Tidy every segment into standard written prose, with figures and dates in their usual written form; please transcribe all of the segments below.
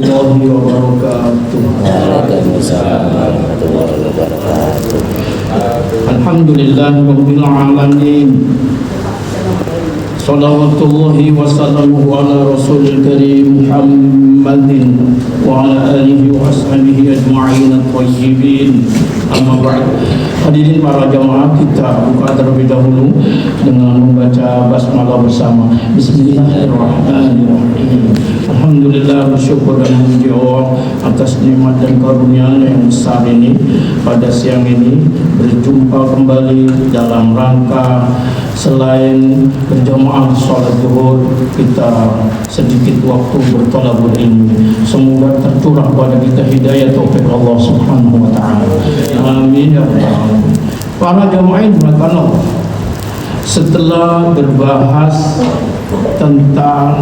warahmatullahi wabarakatuh. Waalaikumsalam warahmatullahi wabarakatuh. Alhamdulillahirabbil alamin. Salawatullahi wassalamuhu ala rasulil karim Muhammadin wa ala alihi wa ashabihi ajma'in at-tayyibin. Amma ba'd. Hadirin para jamaah, kita buka terlebih dahulu dengan membaca basmalah bersama. Bismillahirrahmanirrahim. Alhamdulillah, bersyukur dan memuji Allah atas nikmat dan karunia yang besar ini. Pada siang ini berjumpa kembali dalam rangka selain berjamaah sholat zuhur, kita sedikit waktu bertolabul ilmi. Semoga tercurah pada kita hidayah taufik Allah Subhanahu wa taala. Amin ya rabbal alamin. Para jamaah Allah, setelah berbahas tentang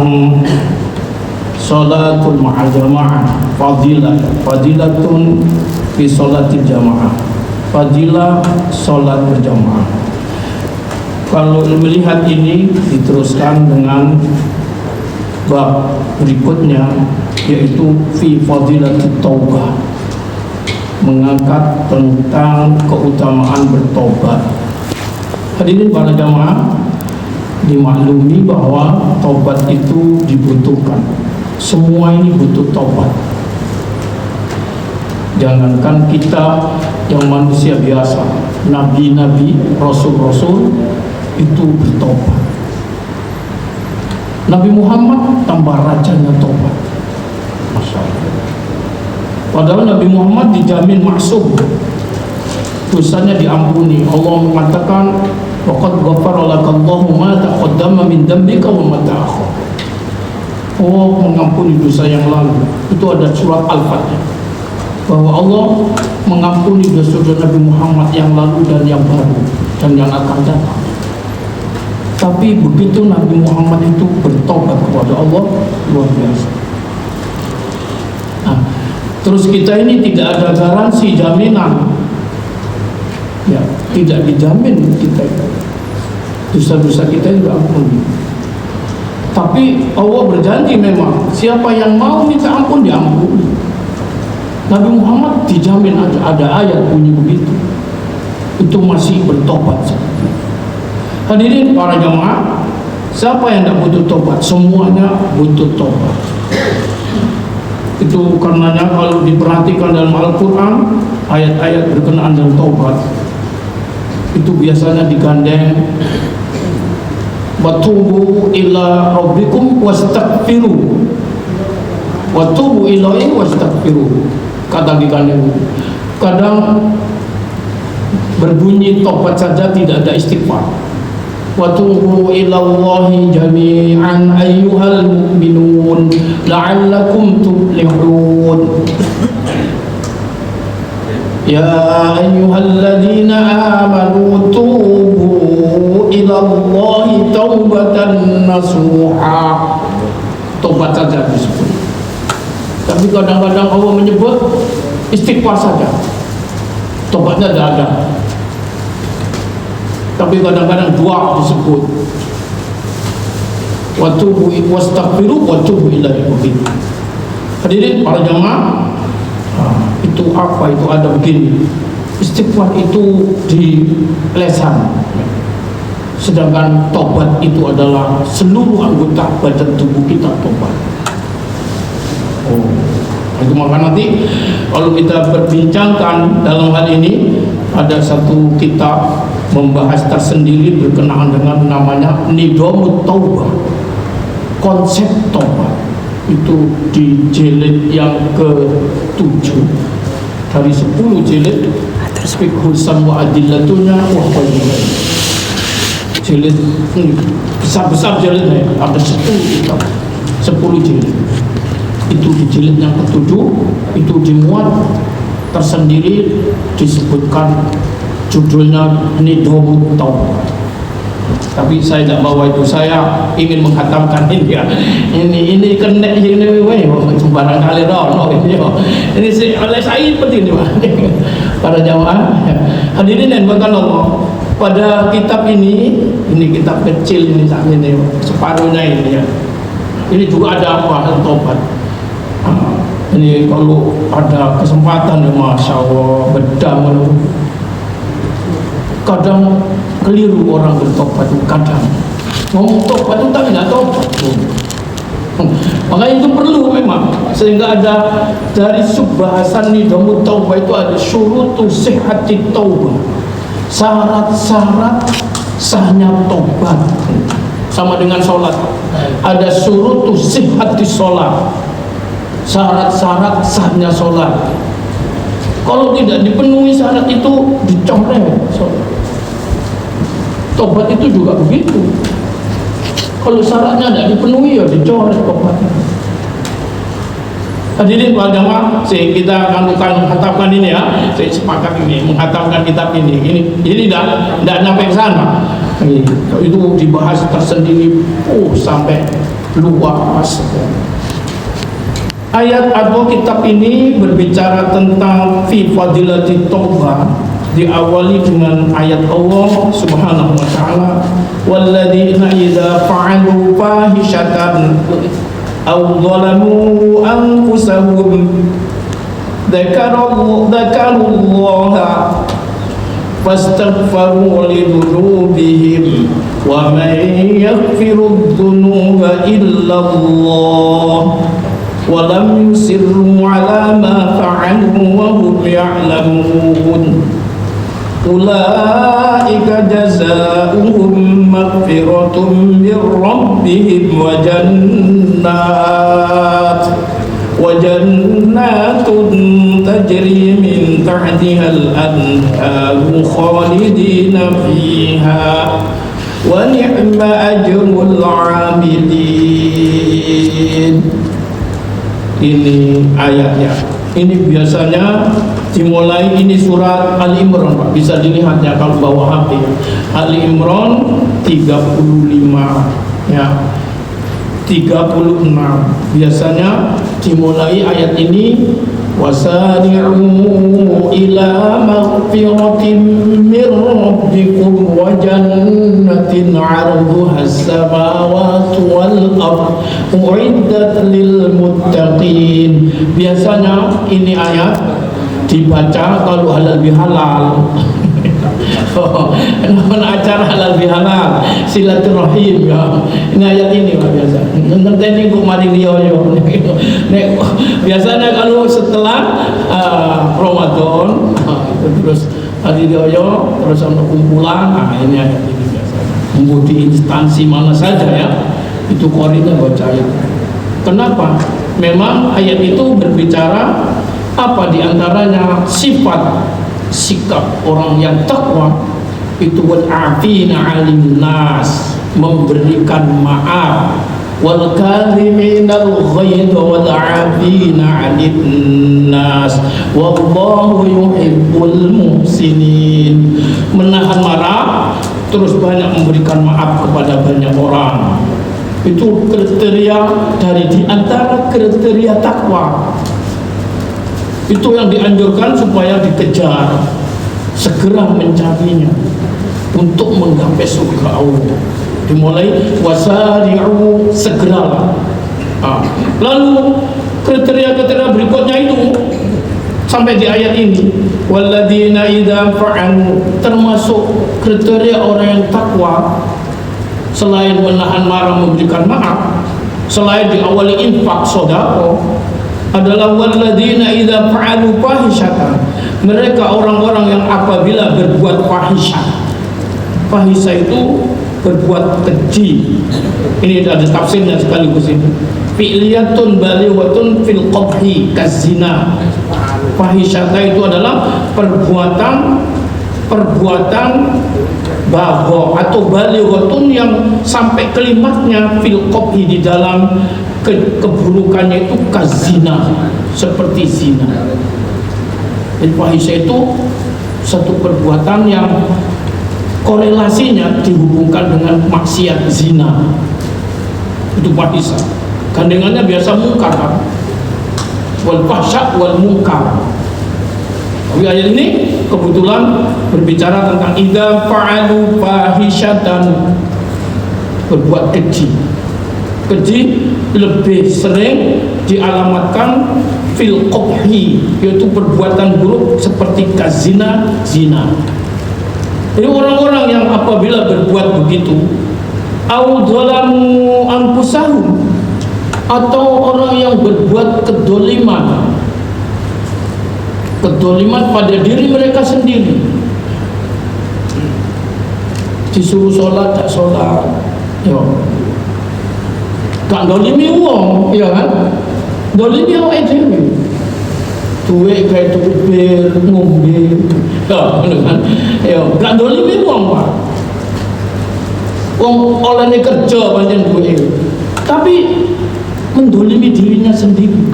sholatul ma'al jamaah, fadilatun fi sholatil jamaah, fadilah sholat berjamaah. Kalau melihat ini diteruskan dengan bab berikutnya, yaitu fi fadilatul taubah, mengangkat tentang keutamaan bertobat. Hadirin para jamaah, dimaklumi bahwa tobat itu dibutuhkan. Semua ini butuh tobat. Jangankan kita yang manusia biasa, nabi-nabi, rasul-rasul itu bertobat. Nabi Muhammad tambah rajanya tobat. Masya Allah. Padahal Nabi Muhammad dijamin maksum, dosanya diampuni. Allah mengatakan, waqad ghafara lakallahu ma taqaddama min dzambika wa ma ta'akhkhar. Allah mengampuni dosa yang lalu. Itu ada surat Al-Fatihah, bahwa Allah mengampuni dosa Nabi Muhammad yang lalu dan yang baru dan yang akan datang. Tapi begitu Nabi Muhammad itu bertobat kepada Allah, luar biasa. Nah, terus kita ini tidak ada garansi jaminan, ya, tidak dijamin kita dosa-dosa kita itu ampun. Tapi Allah berjanji memang siapa yang mau minta ampun diampuni. Nabi Muhammad dijamin ada ayat bunyi begitu, itu masih bertobat. Hadirin para jamaah, siapa yang tidak butuh tobat? Semuanya butuh tobat. Itu karenanya kalau diperhatikan dalam Al-Quran, ayat-ayat berkenaan dengan tobat itu biasanya digandeng, watubu ila rabbikum wastaghfiru, watubu ilaihi wastaghfiru. Kadang digandeng, kadang berbunyi tobat saja, tidak ada istighfar. Watubu ilallahi jami'an ayyuhal mu'minun la'allakum tuflihun. Ya ayyuhalladzina amanu tubu ilallahi taubatan nasuha. Tobat saja disebut. Tapi kadang-kadang Allah menyebut istighfar saja, tobatnya tidak ada. Tapi kadang-kadang doa disebut, watubu wastaghfiru watubu ilaihi. Hadirin para jamaah, itu apa? Itu ada begini, istighfar itu di lesan, sedangkan tobat itu adalah seluruh anggota badan tubuh kita tobat. Oh, itu maka nanti kalau kita berbincangkan dalam hal ini, ada satu kitab membahas tersendiri berkenaan dengan namanya Nidhamut Taubah, konsep tobat. Itu di jilid yang ke-7 dari 10 jilid, Fiqhul Samwa Adillatunya wa Qayyimah. Jilid besar-besar jilidnya, ada 10 kitab, 10 jilid. Itu di jilid yang ke-7 itu dimuat tersendiri, disebutkan judulnya Nidhamut Taubah. Tapi saya tidak bawa itu, saya ingin menghatamkan ini ya. Ini kena ini barangkali ini oleh saya penting nih para jamaah. Hadirin yang bahkan Allah, pada kitab ini kitab kecil ini saat ini separuhnya ini ya. Ini juga ada apa hal tobat. Ini kalau ada kesempatan ya Masya Allah bedang. Kadang keliru orang bertobat itu, kadang ngomong tobat itu tapi nggak tobat. Makanya itu perlu memang, sehingga ada dari subbahasan nidamu taubah itu ada syurutu sihhati taubah, syarat-syarat sahnya tobat. Sama dengan sholat, ada syurutu sihhati sholat, syarat-syarat sahnya sholat. Kalau tidak dipenuhi syarat itu dicoret sholat. Tobat itu juga begitu. Kalau syaratnya tidak dipenuhi ya dicoret tobatnya. Hadirin wal jamaah, kita akan menghatamkan ini ya. Saya sepakat ini menghatamkan kitab ini. Ini tidak sampai ke sana. Itu dibahas tersendiri sampai luas. Ayat atau kitab ini berbicara tentang fi fadilati taubah. Diawali dengan ayat Allah Subhanahu wa taala, walladzina idza fa'alu fahishatan aw zalamu anfusahum dzakarullaha fastaghfiru lidunubihim wa man yaghfiru dzunuba illa Allah wa lam yusirru ala ma fa'alu wa hum ya'lamun. Ulaika jazaohum maghfiratun min rabbihim wa jannatun tajri min tahtiha al-anharu khalidina fiha wa ni'ma ajrul 'amilin. Ini ayatnya. Ini biasanya dimulai, ini surat Ali Imran Pak, bisa dilihatnya kalau bawa HP. Ali Imran 35 ya, 36 biasanya dimulai ayat ini, wasari'u ila maghfiratin min rabbikum wa jannatin 'arduha as-samawati wal ardh u'iddat lil muttaqin. Biasanya ini ayat dibaca kalau halal bihalal. Acara halal bihalal, silaturahim ya. Ini ayat ini Pak biasa. Ngenteni kok mari liyo-yo. Biasanya kalau setelah Ramadan terus hari liyo terus ada kumpulan, ini ayat ini biasanya. Mau di instansi mana saja ya, itu qori'nya baca ayat. Kenapa? Memang ayat itu berbicara apa diantaranya sifat sikap orang yang takwa itu, wal afina 'anil nas, memberikan maaf, wal kadhiminal ghaidha wal afina 'anil nas wallahu yuhibbul muhsinin. Menahan marah terus banyak memberikan maaf kepada banyak orang. Itu kriteria dari diantara kriteria takwa. Itu yang dianjurkan supaya dikejar, segera mencarinya untuk menggapai surga Allah. Dimulai wasari'u, segeralah. Lalu kriteria-kriteria berikutnya itu sampai di ayat ini, walladzina idza fa'alu, termasuk kriteria orang yang takwa selain menahan marah, memberikan maaf, selain diawali infak sedekah, adalah walladzina idza fa'alu fahishatan, mereka orang-orang yang apabila berbuat fahisyah. Fahisyah itu berbuat keji. Ini ada tafsirnya sekaligus ini. Fi'liyatun balighatun fil qabhi kazina. Fahisyah itu adalah perbuatan bagho atau balighatun yang sampai klimaksnya fil qabhi, di dalam keburukannya itu kazina, seperti zina. Dan fahisyah itu satu perbuatan yang korelasinya dihubungkan dengan maksiat zina. Itu fahisyah. Gandengannya biasa mungkar kan? Wal fahsya wal munkar. Tapi ayat ini kebetulan berbicara tentang idza fa'alu fahisyatan, berbuat keji. keji lebih sering dialamatkan fil qubhi, yaitu perbuatan buruk seperti zina. Jadi orang-orang yang apabila berbuat begitu, au dzalamu anfusahum, atau orang yang berbuat kedoliman pada diri mereka sendiri, disuruh sholat tak sholat, ya gak dolimi wong, ya kan, dolimi awake dhewe, duwe kayak bir ngombe, ya kan, ya gak dolimi wong Pak, wong olehne kerja pancen duwe, tapi mendolimi dirinya sendiri.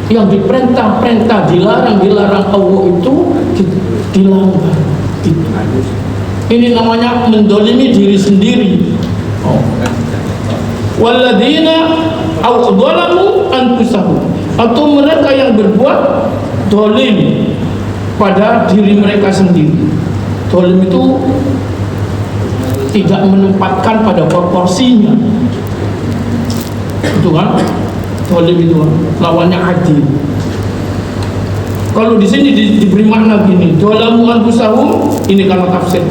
Yang diperintah dilarang Allah itu dilanggar. Ini namanya mendolimi diri sendiri. Walladzina dzalamu anfusahum, atau mereka yang berbuat dolim pada diri mereka sendiri. Dolim itu tidak menempatkan pada proporsinya. Itu kan? Dolim itu lawannya adil. Kalau di sini diberi makna gini, dzalamu anfusahum, ini kalau tafsir.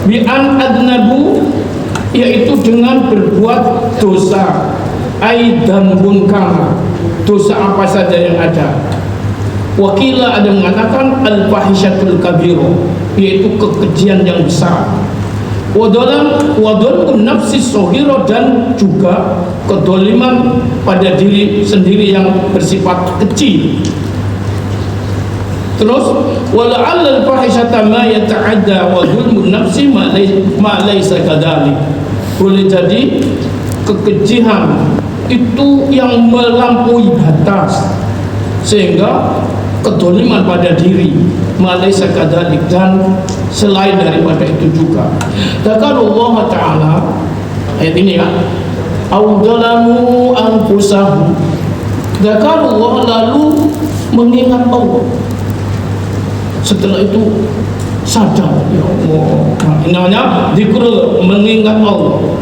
Bi an adnabu, yaitu dengan berbuat dosa, aidan bunkar, dosa apa saja yang ada. Wakila ada mengatakan al-fahishatul kabiro, yaitu kekejian yang besar. Wadolun nafsi sohiro, dan juga kedoliman pada diri sendiri yang bersifat kecil. Terus wala'allal fahishata ma yata'adda wa dhulmun nafsi ma laysa kadhalik. Boleh jadi kekejian itu yang melampaui batas sehingga kedoliman pada diri malaysa kadalik, dan selain daripada itu juga. Dzakarullah ta'ala, ayat ini ya, awdalamu anfusahum, dzakarullah, lalu mengingat Allah, setelah itu sadar, ya Allah, ini namanya dzikrul, mengingat Allah,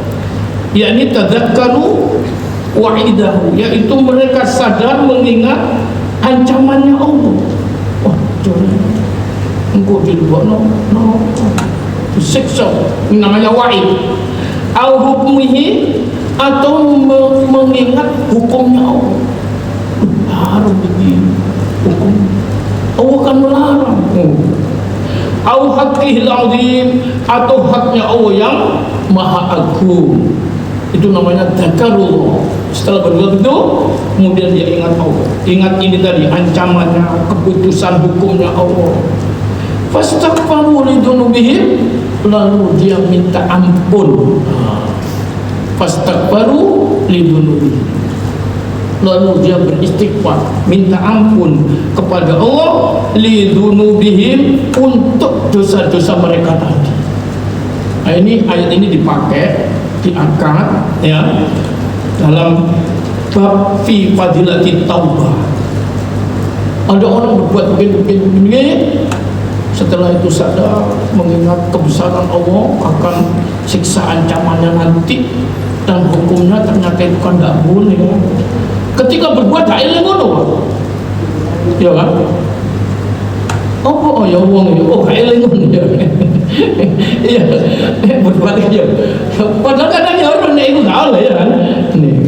yakni tadzakkaru wa'idahu, yaitu mereka sadar mengingat ancamannya Allah. Oh, jangan engkau dibuat disiksa, ini namanya wa'id. Au hukmihi, atau mengingat hukumnya Allah. Haram begini hukum Allah, kan melarang. Au haqqihil azim, atau haknya Allah yang maha agung. Itu namanya dzakarullah. Setelah berbuat itu, kemudian dia ingat Allah. Ingat ini tadi, ancamannya, keputusan hukumnya Allah. Fastaghfaru lidunubihim, lalu dia minta ampun. Fastaghfaru lidunubihim, lalu dia beristighfar, minta ampun kepada Allah, lidunubihim, untuk dosa-dosa mereka tadi. Nah, ini ayat ini dipakai, diangkat ya dalam bab fi fadilati taubah. Ada orang berbuat begini, setelah itu sadar mengingat kebesaran Allah akan siksa ancamannya nanti dan hukumnya, ternyata itu kan tidak boleh. Ketika berbuat tak eling ngono, ya kan? Oh ya wong ya, oh eling ngono ya. Iya, berbuat ya. Padahal kadang ya orang itu enggak oleh ya kan. Nih,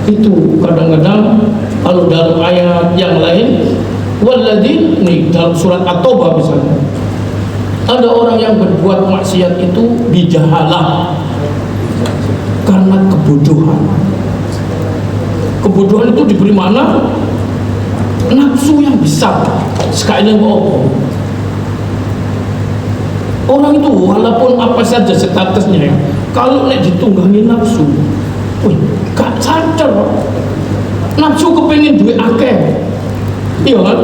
itu kadang-kadang kalau dalam ayat yang lain, waladzi, nih dalam surat At-Taubah misalnya, ada orang yang berbuat maksiat itu bijahalah, karena kebodohan. Kebodohan itu diberi makna nafsu yang besar. Sekali lagi orang itu walaupun apa saja statusnya ya, kalau nek ditunggangi nafsu, gak sadar nafsu kepengen duit akeh, iya kan?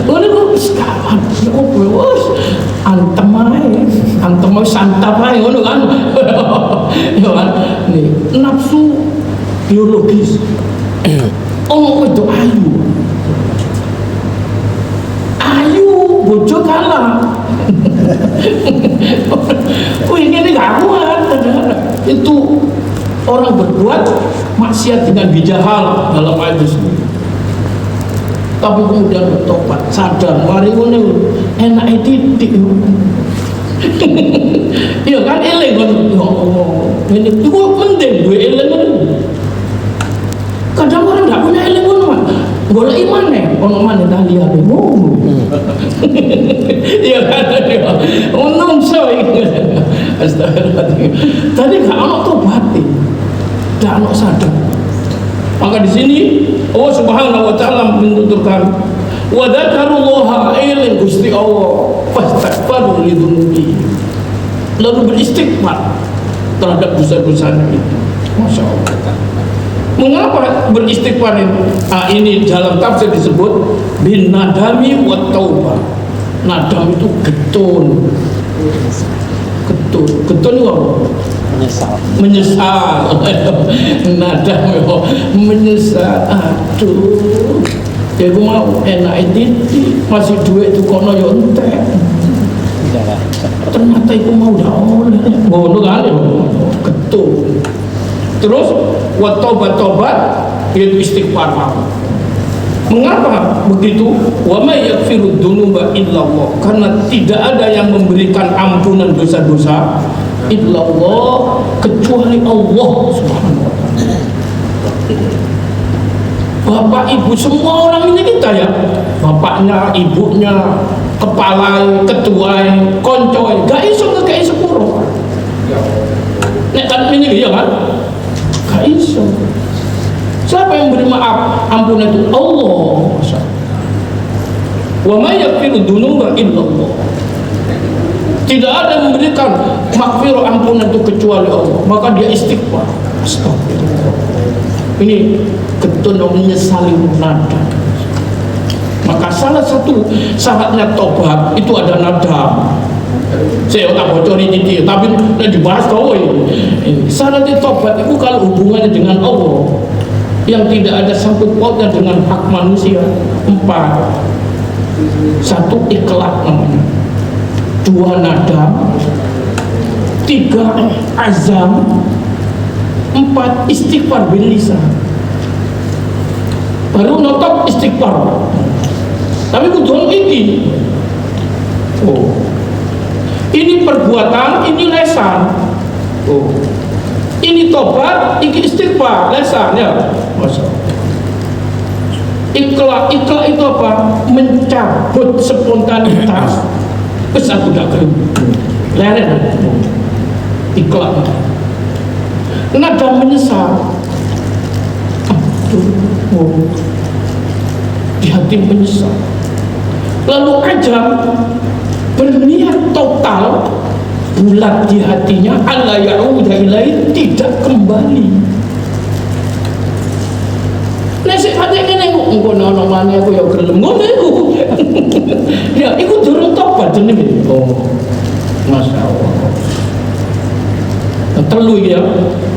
Ngono kok sekarang, antem ae santap ae ngono kan? Iya kan? Nih nafsu biologis. Oh itu ayu bojo kalah. Wih ini gak kuat. itu orang berbuat maksiat dengan bijahalah dalam ayat tersebut. Tapi kemudian bertobat, sadar, mari ngono enak titik. Iya kan eling kan. Ya Allah, ini itu penting duwe eling kan. Kadang orang enggak punya eling ngono, Mas. Golek imane, ono maneh taliyane ngono. Iya kan. Ono so iki. Astagfirullahaladzim. Tadi enggak ono tobat. Enggak ono sadar. Maka di sini Allah Subhanahu wa taala menuturkan wa dzakarullaha ilin Gusti Allah fastaghfiru lidzunubi, lalu beristighfar terhadap dosa-dosanya itu. Masya Allah. Mengapa beristighfar itu? Ini dalam tafsir disebut bin nadami wa taubah. Nadam itu getun. Getun itu apa? Menyesal. Nadam menyesal. Aduh, ya aku mau enak titik masih duit itu kono yo entek. Ternyata aku mau dah oleh ngono kali getun. Terus wa tobat itu istighfar. Mengapa begitu? Wa may yaghfiru dzunuba illallah, karena tidak ada yang memberikan ampunan dosa-dosa illallah kecuali Allah Subhanahu wa taala. Bapak ibu semua orang ini kita ya, bapaknya, ibunya, kepala, ketua, koncoy, gak iso ngekei sepuro. Nek kan ini ya kan? Gak iso. Siapa yang beri maaf ampunan itu? Allah. Wa may yaghfiru dzunuba illallah. Tidak ada yang memberikan maghfirah ampunan itu kecuali Allah. Maka dia istighfar. Astagfirullah. Ini ketun menyesali nadam. Maka salah satu syaratnya tobat itu ada nadam. Saya tak bocorin itu, tapi udah dibahas kau ini. Syaratnya tobat itu kalau hubungannya dengan Allah yang tidak ada sangkut pautnya dengan hak manusia. 4. 1 ikhlas namanya. 2 nadam. 3 azam. 4 istighfar bil lisan. Baru notok istighfar. Tapi kudu iki. Oh. Ini perbuatan, ini lesan. Oh. Ini tobat, ini istighfar, lesan ya. Masyaallah. Ikhlas itu apa? Mencabut spontanitas. Wis aku dak gelem. Leren. Ikhlas. Nadam menyesal. Aduh. Di hati menyesal. Lalu ajam berniat total, bulat di hatinya, alla ya'uda ilaihi, tidak kembali. Nek ate kene engko ana mane aku ya gelem ngono iku. Ya iku durung tobat jenenge. Oh. Masyaallah. Terlalu ya,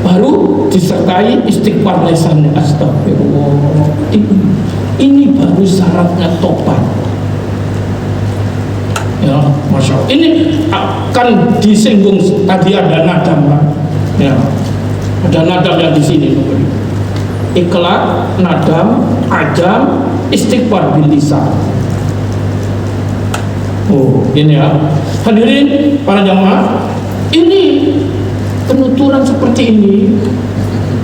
baru disertai istighfar lisan. Astagfirullah. Ini baru syaratnya tobat. Ya, Masya Allah. Ini akan disinggung tadi ada nadam, Pak. Ya, ada nadam yang di sini. Ikhlas, nadam, ajam, istighfar bil lisan. Oh, ini ya. Hadirin para jamaah, ini penuturan seperti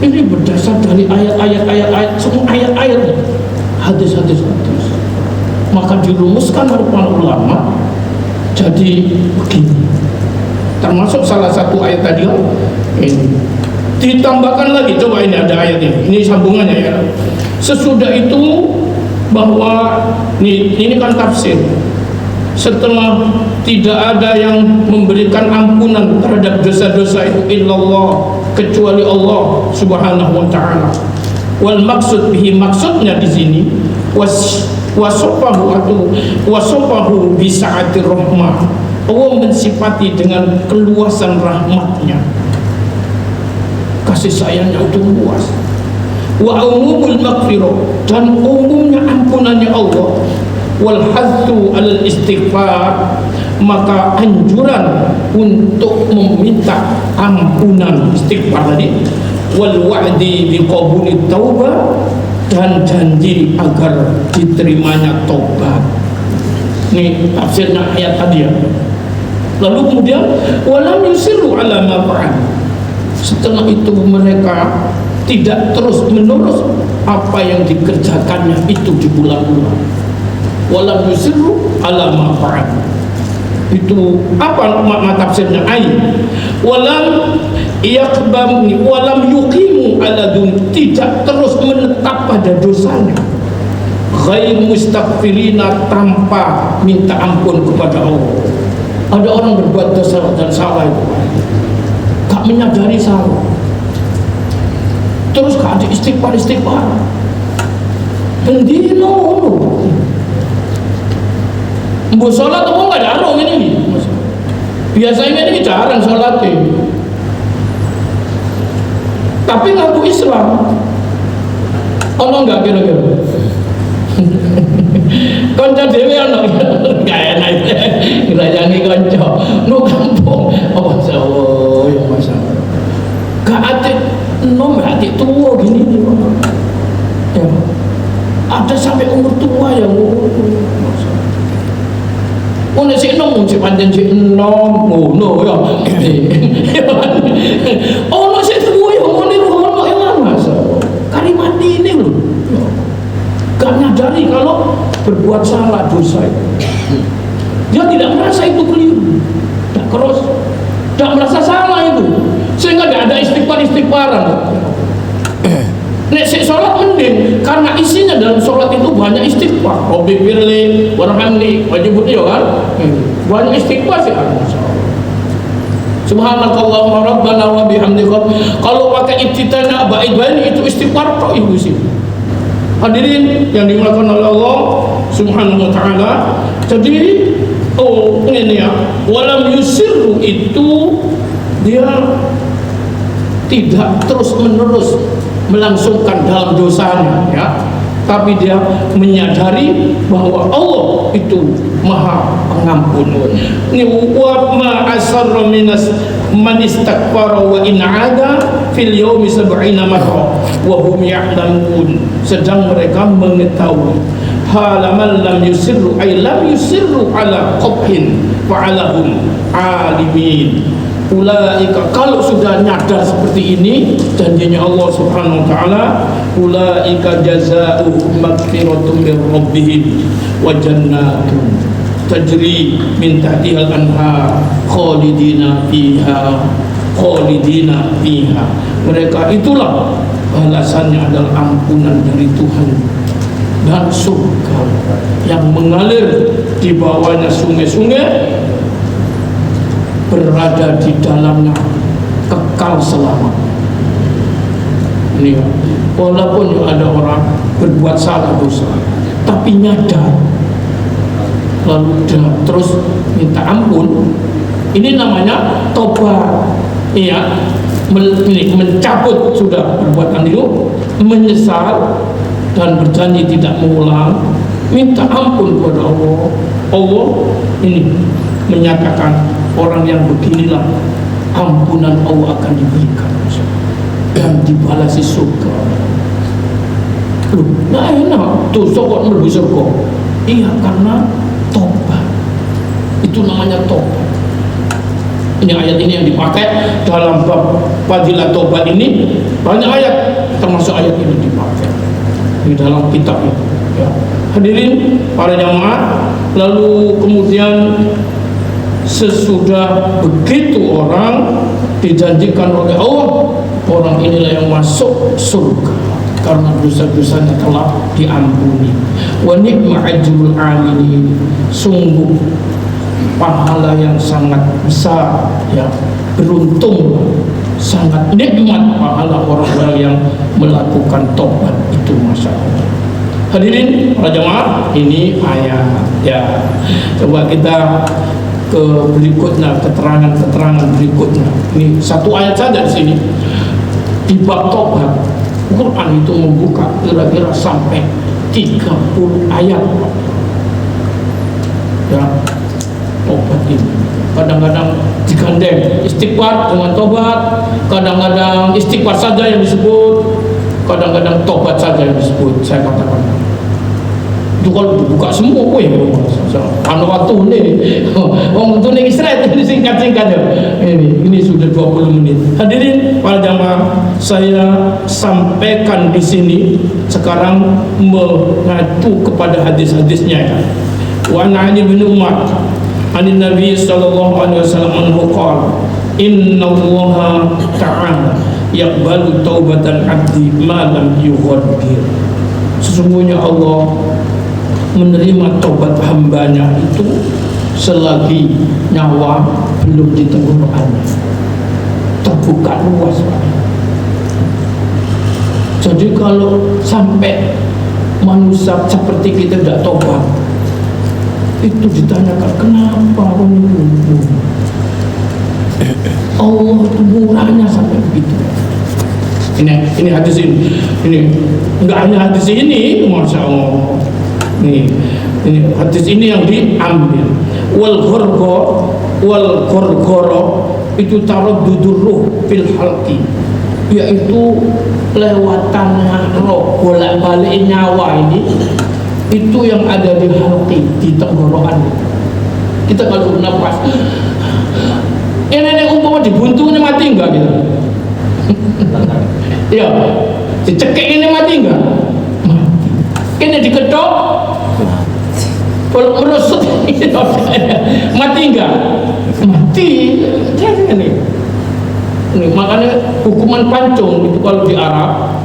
ini berdasar dari ayat-ayat, semua ayat-ayat, hadis-hadis. Maka dirumuskan oleh para ulama jadi begini. Termasuk salah satu ayat tadi ini. Ditambahkan lagi, coba ini ada ayat ini sambungannya ya. Sesudah itu bahwa ini kan tafsir. Setelah tidak ada yang memberikan ampunan terhadap dosa-dosa itu illallah, kecuali Allah Subhanahu wa taala. Wal maksud bihi, maksudnya di sini wasofahu bisa'atir rahmah. Allah mensifati dengan keluasan rahmatnya, kasih sayangnya itu luas. Wa umumul maghfirah, dan umumnya ampunannya Allah. Wal hadzu al istighfar, maka anjuran untuk meminta ampunan istighfar tadi, wal wa'di bi qabuli taubah, dan janji agar diterimanya tobat. Ini tafsirnya ayat tadi ya. Lalu kemudian walam yusiru ala ma fa'al. Setelah itu mereka tidak terus menerus apa yang dikerjakannya itu diulang-ulang. Walam yusiru ala ma fa'al. Itu apa makna tafsirnya? Walam yaqbam walam yuqimu ala dun, tidak terus menetap pada dosanya. Ghair mustaghfirina, tanpa minta ampun kepada Allah. Ada orang berbuat dosa dan salah itu gak menyadari salah, terus gak ada istighfar bendino mbok sholat apa gak ada orang ini. Biasanya ini jarang sholatnya, tapi ngaku Islam. Ono gak kira-kira? Konco dhewe ana gak enak ngerayangi konco nu kampung apa sawo ya masalah gak ate nom hati tua gini ya, ada sampai umur tua yang nek sik enom sik pancen sik enom ngono ya ono sik tua ya ngono ya Mas kalimat ini lho gak nyadari kalau berbuat salah dosa itu. Dia tidak merasa itu keliru, tidak merasa salah itu, sehingga tidak ada istighfaran. Nek sik sholat mending, karena isinya dalam sholat itu banyak istighfar. Rabbi firli warhamni wajibut ya kan, banyak istighfar sih. Subhanakallahumma rabbana wa bihamdika. Kalau pakai ibtitana baik-baik itu istighfar kok ibu sih. Hadirin yang dimuliakan oleh Allah Subhanahu wa taala. Jadi ini ya, walam yusirru itu dia tidak terus-menerus melangsungkan dalam dosanya ya, tapi dia menyadari bahwa Allah itu Maha Pengampun. Ini wa ma asarra minas man istaghfara wa in 'ada fil yaumi 70 marrah wa hum ya'lamun, sedang mereka mengetahui halaman lam yusirru ay lam yusirru ala qabhin fa'alahum alimin. Ulaika, kalau sudah nyadar seperti ini janjinya Allah Subhanahu wa taala, ulaika jazaa'uhum maghfiratun min rabbihim wa jannatun tajri min tahtihal anhar khalidina fiha. Mereka itulah balasannya adalah ampunan dari Tuhan dan surga yang mengalir di bawahnya sungai-sungai, berada di dalamnya kekal selamanya. Ini walaupun ada orang berbuat salah dosa tapi nyadar lalu dia terus minta ampun, ini namanya tobat. Iya, mencabut sudah perbuatan itu, menyesal dan berjanji tidak mengulang, minta ampun kepada Allah. Allah ini menyatakan orang yang beginilah ampunan Allah akan diberikan dan dibalasi surga. Loh, nah enak tuh sokot menuju surga. Iya, karena tobat. Itu namanya tobat. Ini ayat ini yang dipakai dalam bab fadilah tobat ini, banyak ayat termasuk ayat ini dipakai di dalam kitab itu ya. Hadirin para jamaah, lalu kemudian sesudah begitu orang dijanjikan oleh Allah, orang inilah yang masuk surga karena dosa-dosanya telah diampuni. Wa ni'ma ajrul amilin, sungguh pahala yang sangat besar ya, beruntung, sangat nikmat pahala orang-orang yang melakukan tobat itu, masya Allah. Hadirin para jamaah, ini ayat ya. Coba kita ke berikutnya, keterangan berikutnya. Ini satu ayat saja di sini. Di bab tobat, Quran itu membuka kira-kira sampai 30 ayat. Ya. tobat ini. Kadang-kadang digandeng istighfar dengan tobat, kadang-kadang istighfar saja yang disebut, kadang-kadang tobat saja yang disebut. Saya katakan itu kalau dibuka semua, anu waktu nih, waktu nih istirahat ini singkat-singkat ya. Ini sudah 20 menit. Hadirin para jamaah, saya sampaikan di sini sekarang mengacu kepada hadis-hadisnya ya. Wa an Ali bin Umar, an Nabi sallallahu alaihi wasallam anhu qala, inna Allah ta'ala yaqbalu taubatan 'abdi ma lam yughadir. Sesungguhnya Allah menerima taubat hambanya itu selagi nyawa belum di tenggorokannya, terbuka luas Pak. Jadi kalau sampai manusia seperti kita tidak tobat, itu ditanyakan kenapa kamu. Allah itu murahnya sampai begitu. Ini hadis ini enggak hanya hadis ini, masya Allah. Ini hadis ini yang diambil. Wal ghorgoro itu taruh duduruh fil halqi, yaitu lewatannya roh, bolak-balik nyawa itu yang ada di halqi, di tenggorokan. Kita kalau bernafas, ini umpama dibuntunya mati enggak gitu? Ya, dicekik ini mati enggak? Mati. Ini diketok, kalau merosot mati enggak? Mati. Ini makanya hukuman pancung itu kalau di Arab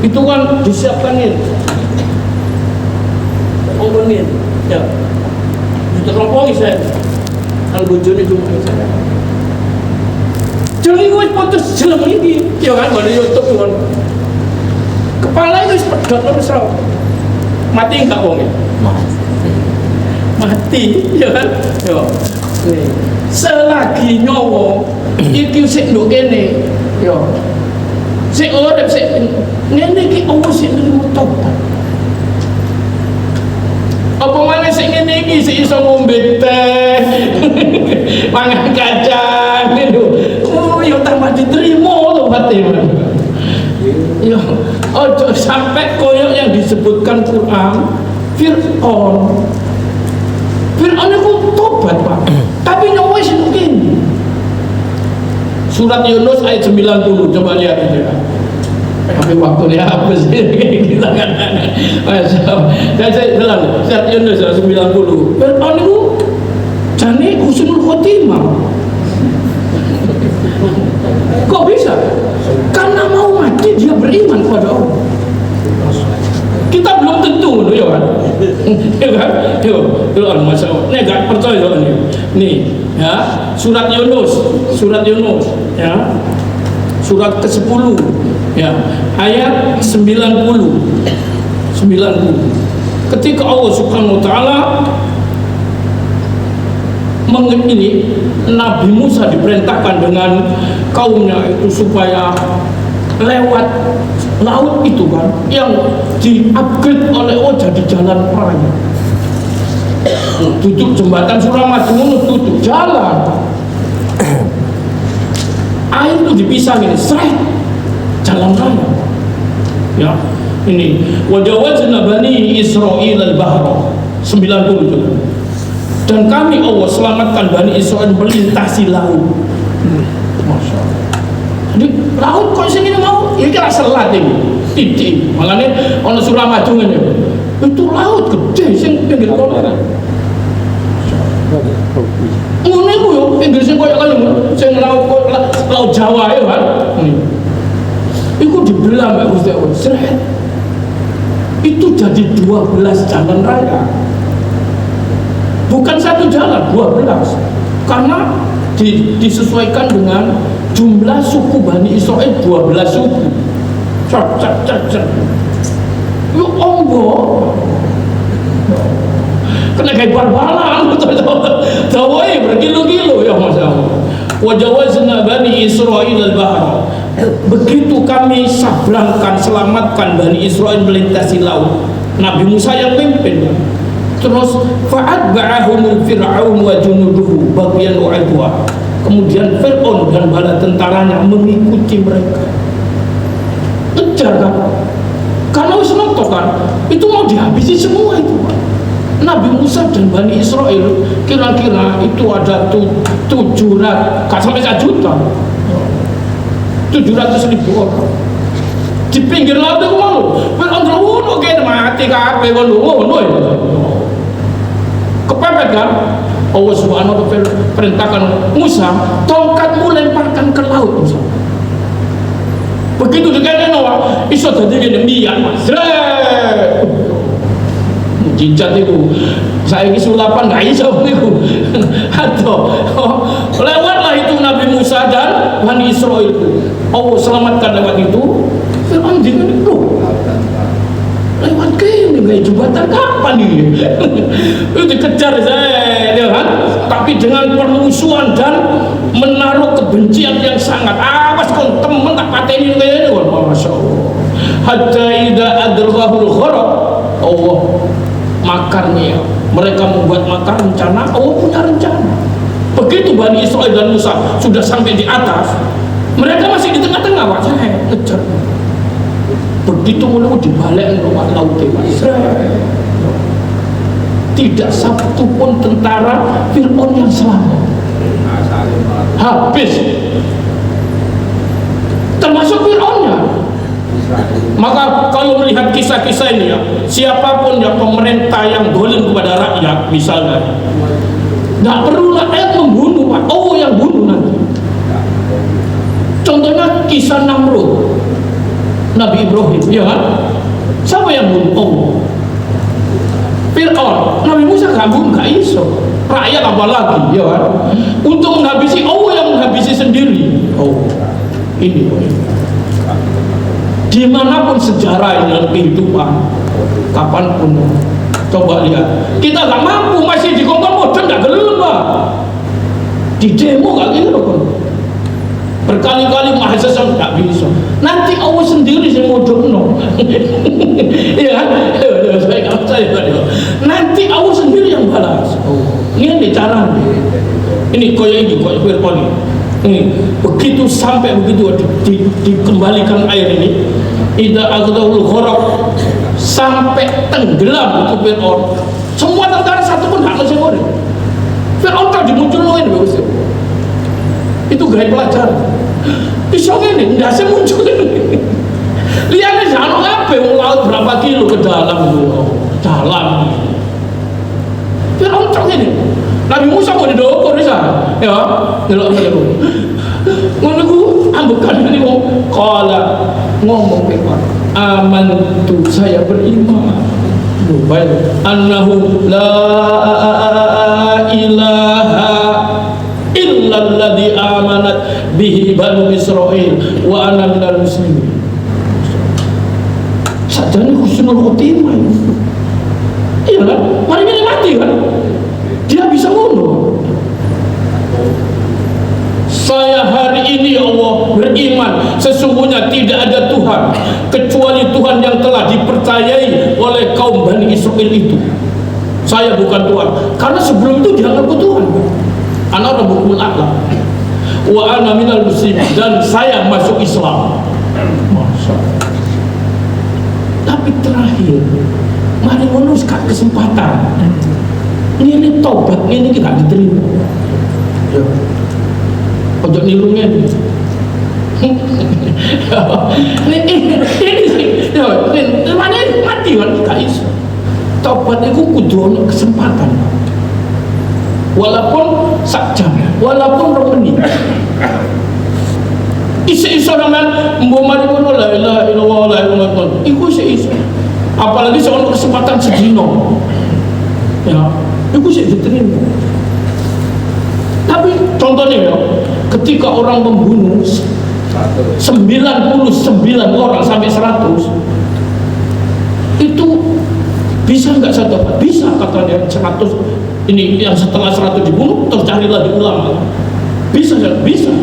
itu kan disiapkan ini. Ongkonin, ya. Diteropoi saya. Kalau bojone cuma saya. Jadi gue putus jelem ini, ya kan? Dari YouTube kan. Kepala itu pedot terus mati enggak wong ya? Mati, ya kan? Yo. Selagi nyawa iki sik nduk kene, yo. Sik urip sik ngene iki Allah sik nrimo tobat. Apa maneh sik ngene iki sik iso ngombe teh, mangan kacang lho. Oh, yo tambah diterima tobaté. Yo, ojo sampai koyo yang disebutkan Quran, Fir'aun itu tobat Pak, tapi nyawa sih mungkin. Surat Yunus ayat 90, coba lihat itu ya. Tapi waktunya apa sih kita kan? Saya bilang surat Yunus ayat 90. Fir'aun itu jane husnul khotimah. Kok bisa? Karena mau mati dia beriman kepada Allah. Kita belum tentu loh ya kan? Ya kan? Yo, masya Allah. Nih gak percaya nih. Nih, ya, surat Yunus, ya, surat ke-10, ya, ayat 90. Ketika Allah Subhanahu Wa Taala ini Nabi Musa diperintahkan dengan kaumnya itu supaya lewat laut itu kan yang di-upgrade oleh Allah jadi jalan raya. Tutup jembatan Suramadu, tutup jalan. Air itu dipisah ini, seret jalan raya. Ya, ini wajawazna bani Israil al-bahra 90 juga. Dan kami Allah selamatkan Bani Israel melintasi laut. Masya Allah. Jadi laut kok sing ini mau? Ini kira selat ini. Titik. Makanya ono Suramadu ini. Itu laut gede sing pinggir kono. Ngono iku yo pinggir sing koyo sing laut Jawa ya kan. Iku dibelah Mbak Gusti Allah. Seret. Itu jadi 12 jalan raya. Bukan satu jalan, 12. Karena disesuaikan dengan jumlah suku Bani Israel, 12 suku. Cak. Lu ombo. Kena kayak bal-balan, tawai berkilo-kilo ya Mas. Wajawazna Bani Israel al-bahra. Begitu kami sabrangkan, selamatkan Bani Israel melintasi laut. Nabi Musa yang pimpin. Terus fa'atba'ahumul fir'aun wa junuduhu baghyan wa 'udwan. Kemudian Fir'aun dan bala tentaranya mengikuti mereka. Kejar kan? Karena wis nonton kan, itu mau dihabisi semua itu. Nabi Musa dan Bani Israel kira-kira itu ada 700, gak sampai 1 juta, 700.000 orang. Di pinggir laut itu mau, Fir'aun terus kayaknya mati kabeh ngono ya. Kepepet kan? Allah Subhanahu wa ta'ala perintahkan Musa, tongkatmu lemparkan ke laut Musa. Begitu dekatnya Noah, iso dadi ngene miyak Mas. Mujizat itu. Saiki sulapan gak iso niku. Aduh. Lewatlah itu Nabi Musa dan Bani Israel itu. Allah selamatkan lewat itu. Fir'aun dengan itu. Lewat kene gaya jembatan kapan ini? Itu dikejar saya, ya kan? Tapi dengan permusuhan dan menaruh kebencian yang sangat. Awas kon temen tak pateni kaya ini, masya Allah. Hatta idza adrahul gharq, Allah makarnya. Mereka membuat makar rencana, Allah punya rencana. Begitu Bani Israel dan Musa sudah sampai di atas, mereka masih di tengah-tengah, Pak. Saya ngejar. Begitu menunggu dibalik laut Israel, tidak satu pun tentara Fir'aun yang selamat, habis, termasuk Fir'aunnya. Maka kalau melihat kisah-kisah ini ya, siapapun yang pemerintah yang dolim kepada rakyat misalnya, nggak perlu rakyat membunuh, Pak. Oh yang bunuh nanti. Contohnya kisah Namrud, Nabi Ibrahim, ya kan? Siapa yang bunuh? Allah. Fir'aun, Nabi Musa gak bunuh, gak iso. Rakyat apalagi, ya kan? Untuk menghabisi, Allah yang menghabisi sendiri. Oh, ini dimanapun sejarah dalam kehidupan, kapanpun, coba lihat. Kita gak mampu, masih di kongkong modern, gak gelem, Pak. Di demo gak gitu, Pak. Berkali-kali mahasiswa tidak bisa. Nanti Allah sendiri yang modokno. Iya, nanti Allah sendiri yang balas. Ini cara. Ini koyo Fir'aun ini. Begitu sampai begitu dikembalikan air ini, idza aghdahul gharq, sampai tenggelam itu Fir'aun. Semua tentara satu pun hak masih ngore. Fir'aun tak dimunculin bagus. Itu gaya pelajaran. Iso ngene, ndase muncul ini. Liane jano apa laut berapa kilo ke dalam itu. Dalam. Fir'aun cok ngene. Nabi Musa mau didokor bisa. Ya, delok-delok. Ngono ku ambekan ini mau qala ngomong Fir'aun. Amantu, saya beriman. Baik. Annahu la ilaha illalladzi amanat bihi banu Israil wa ana minal muslimin. Sadane husnul khotimah. Iya kan? Mari ini mati kan? Dia bisa ngono. Saya hari ini ya Allah beriman sesungguhnya tidak ada Tuhan kecuali Tuhan yang telah dipercayai oleh kaum Bani Israil itu. Saya bukan Tuhan karena sebelum itu dianggap Tuhan. Ana rabbukumul a'la wa ana minal muslimin, dan saya masuk Islam. Masya Allah. Tapi terakhir mari ngono kesempatan ini tobat ini kita diterima ya. Ojo nilungnya ini mana mati kan gak iso. Tobat itu kudu ono kesempatan, walaupun sak jam, walaupun 2 menit. Iso-iso sampean mbok mari ngono la ilaha illallah la ilaha illallah. Iku iso. Apalagi soal kesempatan sedino. Ya, iku sih diterima. Tapi contohnya ya, ketika orang membunuh 99 orang sampai 100, itu bisa nggak saya dapat? Bisa katanya 100 ini yang setelah 100 dibunuh terus carilah diulang. Bisa nggak? Bisa.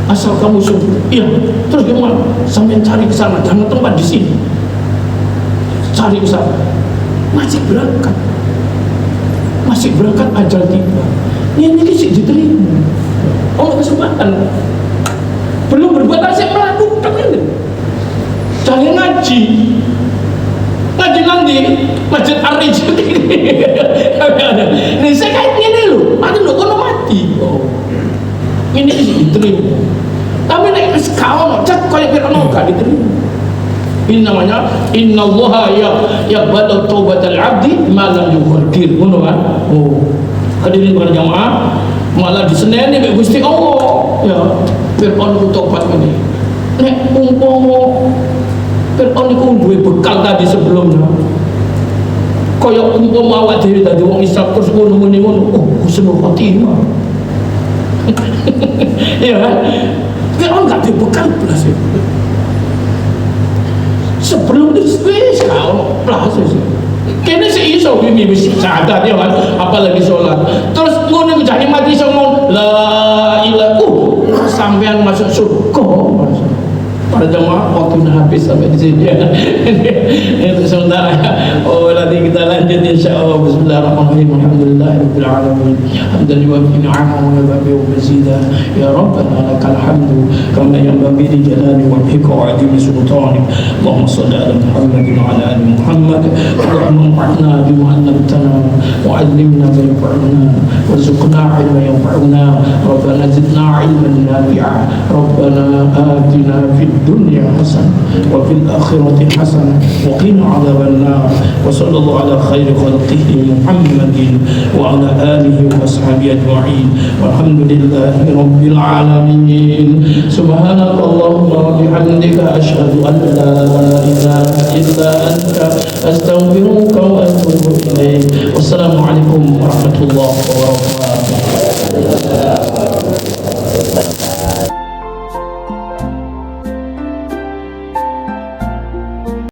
Asal kamu sungguh. Iya. Terus gimana? Sampai cari ke sana, jangan tempat di sini. Cari ke sana. Masih berangkat. masih berangkat ajal tiba. Ini sih diterima. Oh, kesempatan. Belum berbuat asik melakukan ini. Jangan ngaji. Ngaji nanti Masjid Ar-Rijal ini. Ini saya kayak gini loh. Mati loh, kono mati. Oh. Ini sih diterima. Tapi nek wis kaono cek koyo pirano gak diterima. Ini namanya innallaha yaqbalu taubatal abdi ma lam yughargir. Ngono kan? Oh. Hadirin para jamaah, malah diseneni mek Gusti Allah. Ya, Fir'aun tobat ini. Nek umpama Fir'aun iku duwe bekal tadi sebelumnya. Kaya umpama awak dhewe dadi wong Islam terus ngono-ngono ngono. Oh, husnul khotimah. Iya kan? Fir'aun gak dibekal belas ya. Sebelum diswis kau belas ya. Kene sih iso bimi wis sadar ya kan, apalagi sholat. Terus ngono jadi mati ngomong la ilaha sampean masuk surga. Para jemaah waktu habis sampai di sini ya. Itu sementara. Oh, nanti kita lanjut insyaallah. Bismillahirrahmanirrahim. Alhamdulillahirabbil alamin. Hamdan yuwaffi ni'amahu wa yuwaffi mazida. Ya Rabbana lakal hamdu kama yanbaghi li jalali wajhika wa 'azimi sultanik. Allahumma shalli ala Muhammad wa ala ali Muhammad. Allahumma anfa'na bima 'allamtana wa 'allimna ma yanfa'una warzuqna 'ilman yanfa'una. Rabbana zidna 'ilman nafi'a. Rabbana atina fid الدنيا حسنة وفي الآخرة حسنة وقنا عذاب النار وصلى الله على خير خلقه محمد وعلى آله وأصحابه أجمعين والحمد لله رب العالمين سبحانك اللهم وبحمدك أشهد أن لا إله إلا أنت أستغفرك وأتوب إليك والسلام عليكم ورحمة الله وبركاته.